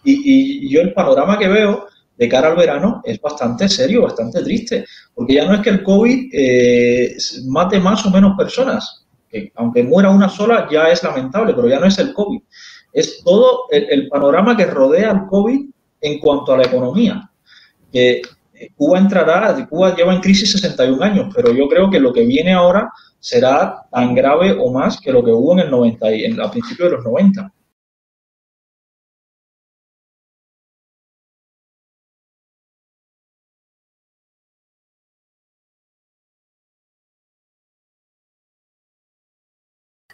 Y yo el panorama que veo de cara al verano es bastante serio, bastante triste, porque ya no es que el COVID mate más o menos personas, que aunque muera una sola ya es lamentable, pero ya no es el COVID, es todo el panorama que rodea al COVID en cuanto a la economía, que Cuba lleva en crisis 61 años, pero yo creo que lo que viene ahora será tan grave o más que lo que hubo en el 90 a principios de los 90.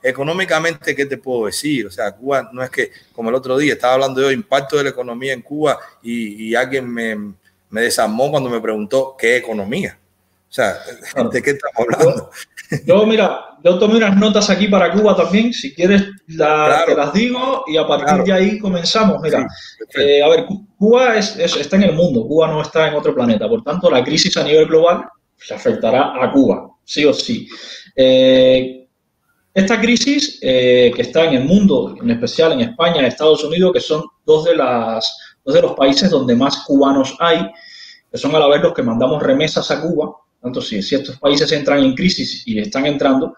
Económicamente, ¿qué te puedo decir? O sea, Cuba no es que, como el otro día, estaba hablando yo de impacto de la economía en Cuba y alguien me desarmó cuando me preguntó qué economía. O sea, Claro. ¿de qué estamos hablando? Mira, yo tomé unas notas aquí para Cuba también, si quieres Claro, te las digo y a partir claro. de ahí comenzamos. Mira, Sí, a ver, Cuba está en el mundo, Cuba no está en otro planeta, por tanto la crisis a nivel global se afectará a Cuba, sí o sí. Esta crisis que está en el mundo, en especial en España, en Estados Unidos, que son dos de los países donde más cubanos hay, que son a la vez los que mandamos remesas a Cuba. Tanto si estos países entran en crisis y están entrando,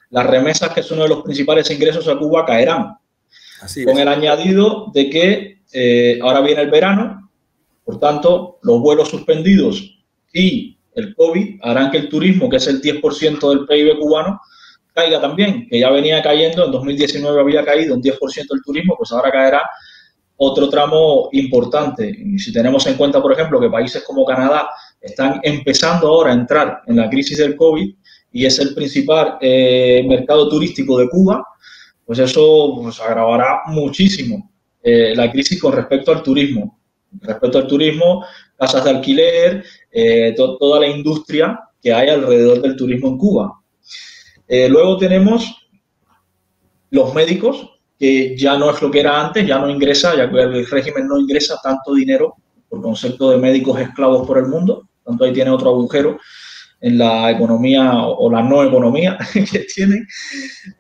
las remesas, que son uno de los principales ingresos a Cuba, caerán. así Con es. el añadido de que ahora viene el verano, por tanto, los vuelos suspendidos y el COVID harán que el turismo, que es el 10% del PIB cubano, caiga también, que ya venía cayendo, en 2019 había caído un 10% el turismo, pues ahora caerá otro tramo importante. Y si tenemos en cuenta, por ejemplo, que países como Canadá están empezando ahora a entrar en la crisis del COVID y es el principal mercado turístico de Cuba, pues eso pues, agravará muchísimo la crisis con respecto al turismo. Respecto al turismo, casas de alquiler, toda la industria que hay alrededor del turismo en Cuba. Luego tenemos los médicos, que ya no es lo que era antes, ya no ingresa, ya que el régimen no ingresa tanto dinero por concepto de médicos esclavos por el mundo, tanto ahí tiene otro agujero en la economía o la no economía que tienen.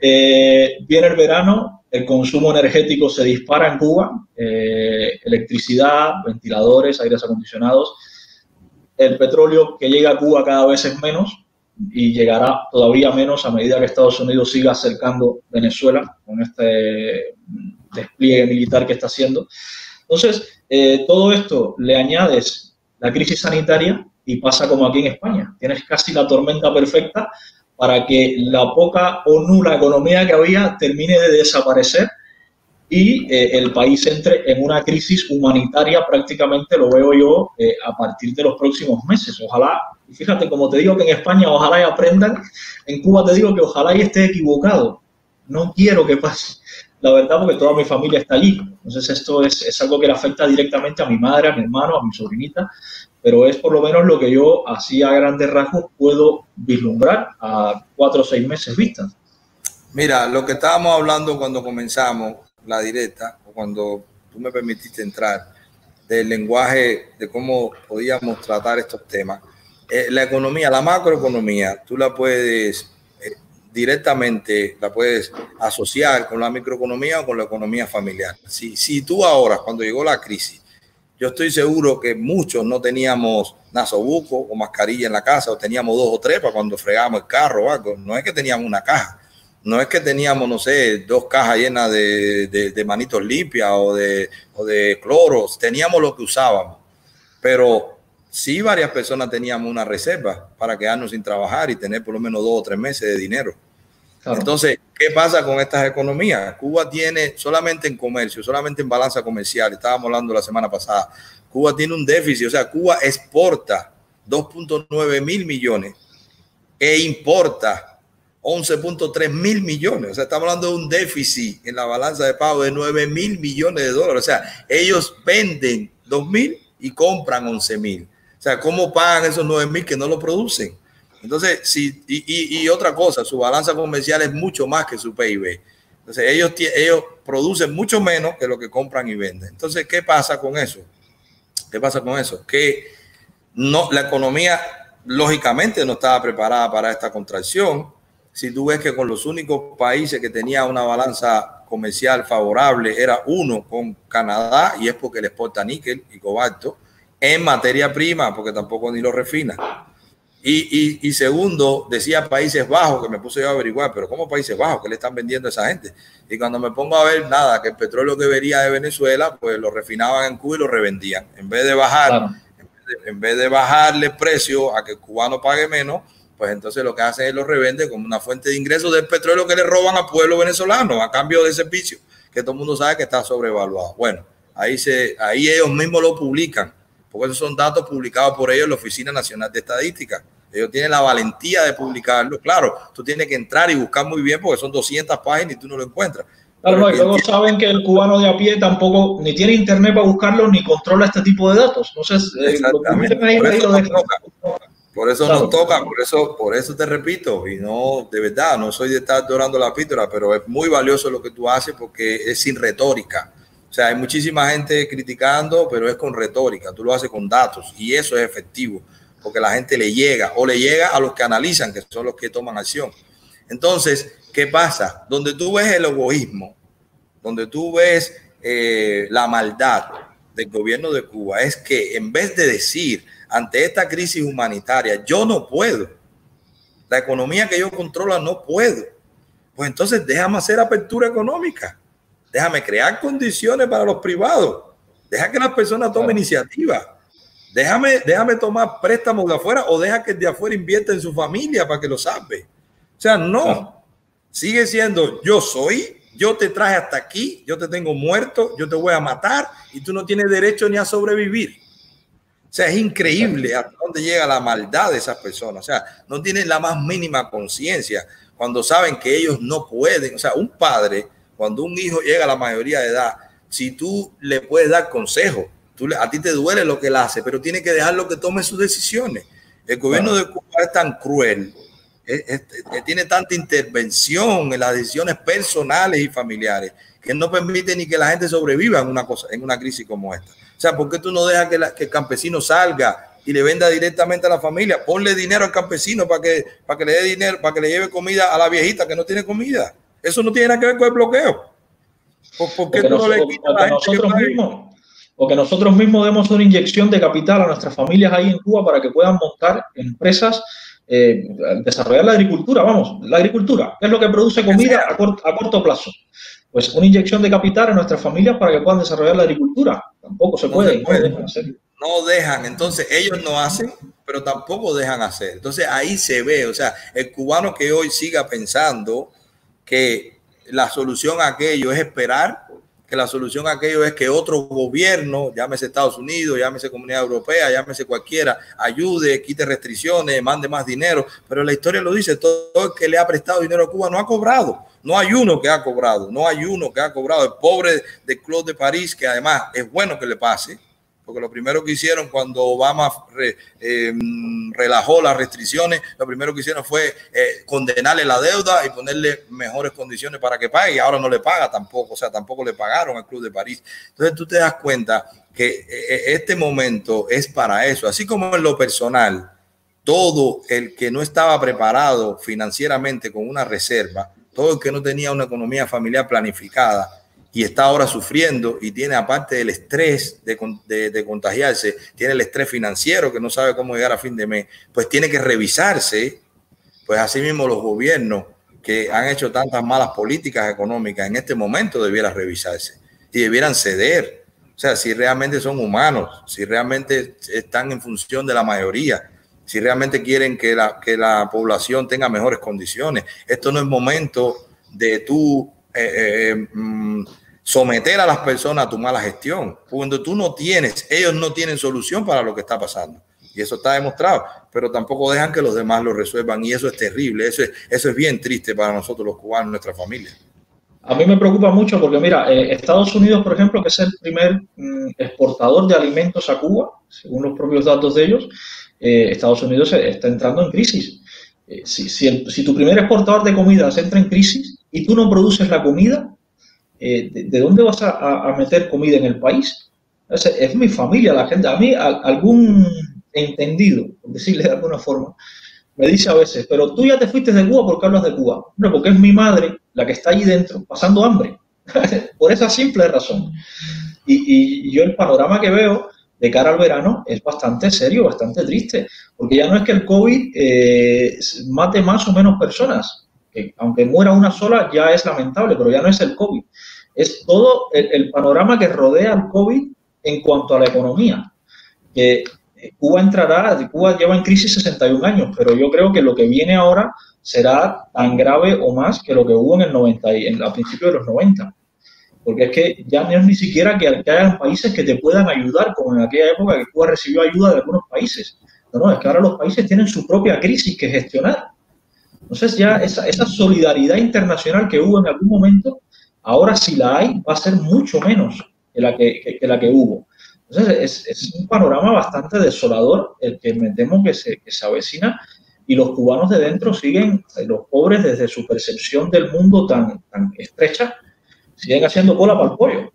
Viene el verano, el consumo energético se dispara en Cuba, electricidad, ventiladores, aires acondicionados. El petróleo que llega a Cuba cada vez es menos y llegará todavía menos a medida que Estados Unidos siga acercando Venezuela con este despliegue militar que está haciendo. Entonces, todo esto le añades la crisis sanitaria y pasa como aquí en España. Tienes casi la tormenta perfecta para que la poca o nula economía que había termine de desaparecer y el país entre en una crisis humanitaria, prácticamente lo veo yo a partir de los próximos meses. Ojalá, y fíjate, como te digo que en España ojalá y aprendan, en Cuba te digo que ojalá y esté equivocado. No quiero que pase, la verdad, porque toda mi familia está allí. Entonces esto es algo que le afecta directamente a mi madre, a mi hermano, a mi sobrinita, pero es por lo menos lo que yo, así a grandes rasgos, puedo vislumbrar a 4 o 6 meses vista. Mira, lo que estábamos hablando cuando comenzamos la directa, o cuando tú me permitiste entrar, del lenguaje, de cómo podíamos tratar estos temas. La economía, la macroeconomía, tú la puedes directamente, la puedes asociar con la microeconomía o con la economía familiar. Si tú ahora, cuando llegó la crisis, yo estoy seguro que muchos no teníamos nasobuco o mascarilla en la casa, o teníamos 2 o 3 para cuando fregábamos el carro o algo. No es que teníamos una caja. No es que teníamos, no sé, 2 cajas llenas de manitos limpias o de cloros. Teníamos lo que usábamos. Pero sí, varias personas teníamos una reserva para quedarnos sin trabajar y tener por lo menos 2 o 3 meses de dinero. Claro. Entonces, ¿qué pasa con estas economías? Cuba tiene solamente en comercio, solamente en balanza comercial, estábamos hablando la semana pasada, Cuba tiene un déficit, o sea, Cuba exporta 2.9 mil millones e importa 11.3 mil millones. O sea, estamos hablando de un déficit en la balanza de pago de 9 mil millones de dólares. O sea, ellos venden 2 mil y compran 11 mil. O sea, ¿cómo pagan esos 9 mil que no lo producen? Entonces, y otra cosa, su balanza comercial es mucho más que su PIB. Entonces, ellos producen mucho menos que lo que compran y venden. Entonces, ¿qué pasa con eso? ¿Qué pasa con eso? Que no, la economía, lógicamente, no estaba preparada para esta contracción. Si tú ves que con los únicos países que tenían una balanza comercial favorable era uno con Canadá, y es porque le exporta níquel y cobalto en materia prima, porque tampoco ni lo refina. Y segundo, decía Países Bajos, que me puse yo a averiguar, pero ¿cómo Países Bajos? ¿Qué le están vendiendo a esa gente? Y cuando me pongo a ver, nada, que el petróleo que venía de Venezuela, pues lo refinaban en Cuba y lo revendían. En vez de bajar, claro, en vez de bajarle precio a que el cubano pague menos, pues entonces lo que hacen es lo revenden como una fuente de ingresos del petróleo que le roban al pueblo venezolano a cambio de servicio, que todo el mundo sabe que está sobrevaluado. Bueno, ahí ellos mismos lo publican, porque esos son datos publicados por ellos en la Oficina Nacional de Estadística. Ellos tienen la valentía de publicarlo. Claro, tú tienes que entrar y buscar muy bien porque son 200 páginas y tú no lo encuentras. Claro, no, y luego saben que el cubano de a pie tampoco ni tiene internet para buscarlo ni controla este tipo de datos. Entonces, por eso nos toca, por eso te repito, y no, de verdad, no soy de estar dorando la píldora, pero es muy valioso lo que tú haces porque es sin retórica. O sea, hay muchísima gente criticando, pero es con retórica. Tú lo haces con datos y eso es efectivo, porque la gente le llega a los que analizan, que son los que toman acción. Entonces, ¿qué pasa? Donde tú ves el egoísmo, donde tú ves la maldad del gobierno de Cuba, es que en vez de decir ante esta crisis humanitaria, yo no puedo, la economía que yo controlo no puedo, pues entonces déjame hacer apertura económica, déjame crear condiciones para los privados, deja que las personas tomen iniciativa. Déjame tomar préstamos de afuera o deja que el de afuera invierta en su familia para que lo salve. O sea, no. Sigue siendo yo te traje hasta aquí, yo te tengo muerto, yo te voy a matar y tú no tienes derecho ni a sobrevivir. O sea, es increíble hasta dónde llega la maldad de esas personas. O sea, no tienen la más mínima conciencia cuando saben que ellos no pueden. O sea, un padre, cuando un hijo llega a la mayoría de edad, si tú le puedes dar consejo, a ti te duele lo que él hace, pero tiene que dejarlo que tome sus decisiones. El gobierno de Cuba es tan cruel, tiene tanta intervención en las decisiones personales y familiares, que no permite ni que la gente sobreviva en una crisis como esta. O sea, ¿por qué tú no dejas que el campesino salga y le venda directamente a la familia? Ponle dinero al campesino para que le dé dinero, para que le lleve comida a la viejita que no tiene comida. Eso no tiene nada que ver con el bloqueo. ¿Por qué tú no le quitas a la gente o que nosotros mismos demos una inyección de capital a nuestras familias ahí en Cuba para que puedan montar empresas, desarrollar la agricultura, la agricultura, que es lo que produce comida a corto plazo. Pues una inyección de capital a nuestras familias para que puedan desarrollar la agricultura. Tampoco se puede. No dejan, entonces ellos no hacen, pero tampoco dejan hacer. Entonces ahí se ve, o sea, el cubano que hoy siga pensando que la solución a aquello es esperar, que la solución a aquello es que otro gobierno, llámese Estados Unidos, llámese Comunidad Europea, llámese cualquiera, ayude, quite restricciones, mande más dinero, pero la historia lo dice, todo el que le ha prestado dinero a Cuba no ha cobrado, no hay uno que ha cobrado, el pobre del Club de París, que además es bueno que le pase, porque lo primero que hicieron cuando Obama relajó las restricciones, lo primero que hicieron fue condenarle la deuda y ponerle mejores condiciones para que pague, y ahora no le paga tampoco, o sea, tampoco le pagaron al Club de París. Entonces tú te das cuenta que este momento es para eso, así como en lo personal, todo el que no estaba preparado financieramente con una reserva, todo el que no tenía una economía familiar planificada, y está ahora sufriendo y tiene, aparte del estrés de contagiarse, tiene el estrés financiero que no sabe cómo llegar a fin de mes, pues tiene que revisarse. Pues así mismo los gobiernos que han hecho tantas malas políticas económicas en este momento debieran revisarse y debieran ceder. O sea, si realmente son humanos, si realmente están en función de la mayoría, si realmente quieren que la población tenga mejores condiciones. Esto no es momento de tú someter a las personas a tu mala gestión. Cuando tú no tienes, ellos no tienen solución para lo que está pasando. Y eso está demostrado, pero tampoco dejan que los demás lo resuelvan. Y eso es terrible, eso es bien triste para nosotros los cubanos, nuestra familia. A mí me preocupa mucho porque, mira, Estados Unidos, por ejemplo, que es el primer exportador de alimentos a Cuba, según los propios datos de ellos, Estados Unidos está entrando en crisis. Si tu primer exportador de comida se entra en crisis y tú no produces la comida, ¿de dónde vas a meter comida en el país? Es mi familia, la gente. A mí algún entendido, por decirle de alguna forma, me dice a veces, pero tú ya te fuiste de Cuba, ¿por qué hablas de Cuba? No, porque es mi madre la que está allí dentro pasando hambre. Por esa simple razón. Y yo el panorama que veo de cara al verano es bastante serio, bastante triste, porque ya no es que el COVID mate más o menos personas, que aunque muera una sola ya es lamentable, pero ya no es el COVID, es todo el panorama que rodea al COVID en cuanto a la economía, que Cuba lleva en crisis 61 años, pero yo creo que lo que viene ahora será tan grave o más que lo que hubo en el 90, a principios de los 90. Porque es que ya no es ni siquiera que hayan países que te puedan ayudar, como en aquella época que Cuba recibió ayuda de algunos países. No, es que ahora los países tienen su propia crisis que gestionar. Entonces ya esa solidaridad internacional que hubo en algún momento, ahora si la hay, va a ser mucho menos que la que hubo. Entonces es un panorama bastante desolador el que me temo que se avecina, y los cubanos de dentro siguen, los pobres desde su percepción del mundo tan estrecha, siguen haciendo cola para el pollo.